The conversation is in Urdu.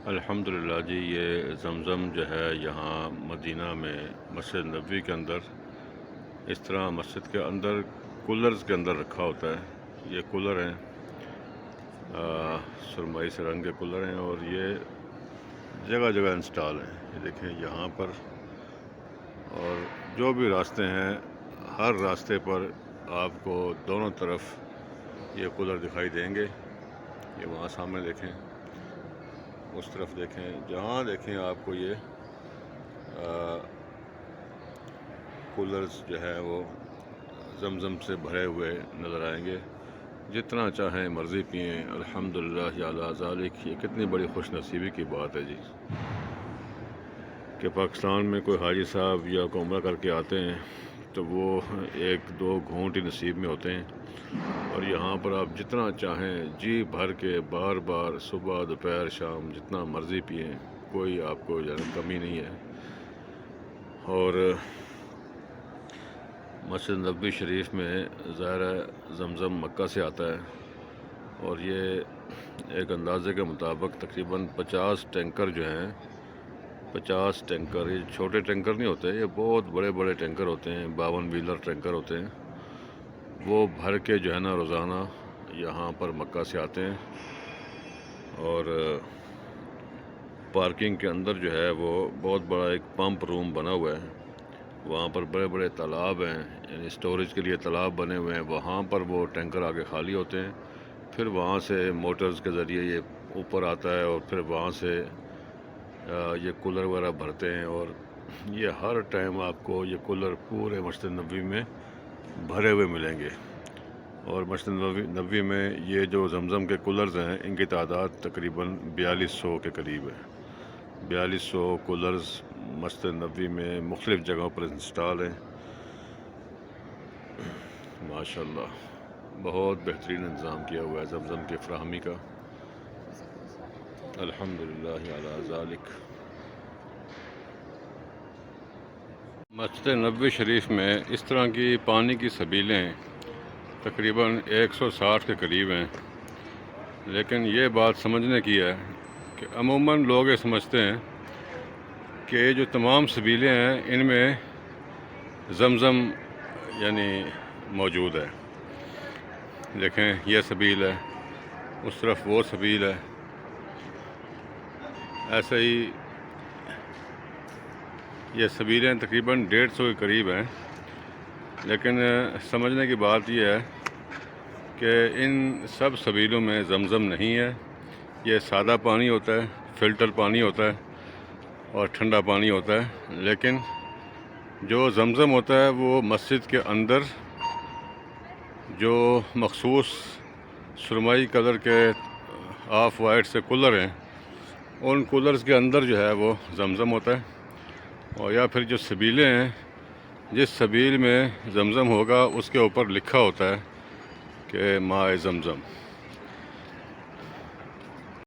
الحمدللہ جی، یہ زمزم جو ہے یہاں مدینہ میں مسجد نبوی کے اندر اس طرح مسجد کے اندر کولرز کے اندر رکھا ہوتا ہے۔ یہ کولر ہیں، سرمائی سے رنگ کے کولر ہیں، اور یہ جگہ جگہ انسٹال ہیں۔ یہ دیکھیں یہاں پر، اور جو بھی راستے ہیں ہر راستے پر آپ کو دونوں طرف یہ کولر دکھائی دیں گے۔ یہ وہاں سامنے دیکھیں، اس طرف دیکھیں، جہاں دیکھیں آپ کو یہ کولرز جو ہے وہ زمزم سے بھرے ہوئے نظر آئیں گے۔ جتنا چاہیں مرضی پئیں۔ الحمدللہ علی ذالک۔ یہ کتنی بڑی خوش نصیبی کی بات ہے جی، کہ پاکستان میں کوئی حاجی صاحب یا کوئی عمرہ کر کے آتے ہیں تو وہ ایک دو گھونٹ ہی نصیب میں ہوتے ہیں، اور یہاں پر آپ جتنا چاہیں جی بھر کے بار بار صبح دوپہر شام جتنا مرضی پئیں، کوئی آپ کو کمی نہیں ہے۔ اور مسجد نبوی شریف میں ظاہر ہے زمزم مکہ سے آتا ہے، اور یہ ایک اندازے کے مطابق تقریباً 50 ٹینکر جو ہیں، 50 ٹینکر، یہ چھوٹے ٹینکر نہیں ہوتے، یہ بہت بڑے بڑے ٹینکر ہوتے ہیں، 52 ویلر ٹینکر ہوتے ہیں، وہ بھر کے جو ہے نا روزانہ یہاں پر مکہ سے آتے ہیں۔ اور پارکنگ کے اندر جو ہے وہ بہت بڑا ایک پمپ روم بنا ہوا ہے، وہاں پر بڑے بڑے تالاب ہیں، یعنی اسٹوریج کے لیے تالاب بنے ہوئے ہیں، وہاں پر وہ ٹینکر آگے خالی ہوتے ہیں، پھر وہاں سے موٹرز کے ذریعے یہ اوپر آتا ہے، اور پھر وہاں سے یہ کولر وغیرہ بھرتے ہیں، اور یہ ہر ٹائم آپ کو یہ کولر پورے مسجد نبوی میں بھرے ہوئے ملیں گے۔ اور مسجد نبوی میں یہ جو زمزم کے کولرز ہیں، ان کی تعداد تقریباً 4200 کے قریب ہے۔ 4200 کولرز مسجد نبوی میں مختلف جگہوں پر انسٹال ہیں۔ ماشاءاللہ بہت بہترین انتظام کیا ہوا ہے زمزم کی فراہمی کا۔ الحمدللہ علی ذالک۔ مسجد نبوی شریف میں اس طرح کی پانی کی سبیلیں تقریباً 160 کے قریب ہیں، لیکن یہ بات سمجھنے کی ہے کہ عموماً لوگ یہ سمجھتے ہیں کہ یہ جو تمام سبیلیں ہیں ان میں زمزم یعنی موجود ہے۔ دیکھیں یہ سبیل ہے، اس طرف وہ سبیل ہے، ایسے ہی یہ سبیلیں تقریباً 150 کے قریب ہیں، لیکن سمجھنے کی بات یہ ہے کہ ان سب سبیلوں میں زمزم نہیں ہے۔ یہ سادہ پانی ہوتا ہے، فلٹر پانی ہوتا ہے، اور ٹھنڈا پانی ہوتا ہے، لیکن جو زمزم ہوتا ہے وہ مسجد کے اندر جو مخصوص سرمائی کلر کے آف وائٹ سے کولر ہیں، ان کولرز کے اندر جو ہے وہ زمزم ہوتا ہے، اور یا پھر جو سبیلیں ہیں، جس سبیل میں زمزم ہوگا اس کے اوپر لکھا ہوتا ہے کہ ماء زمزم۔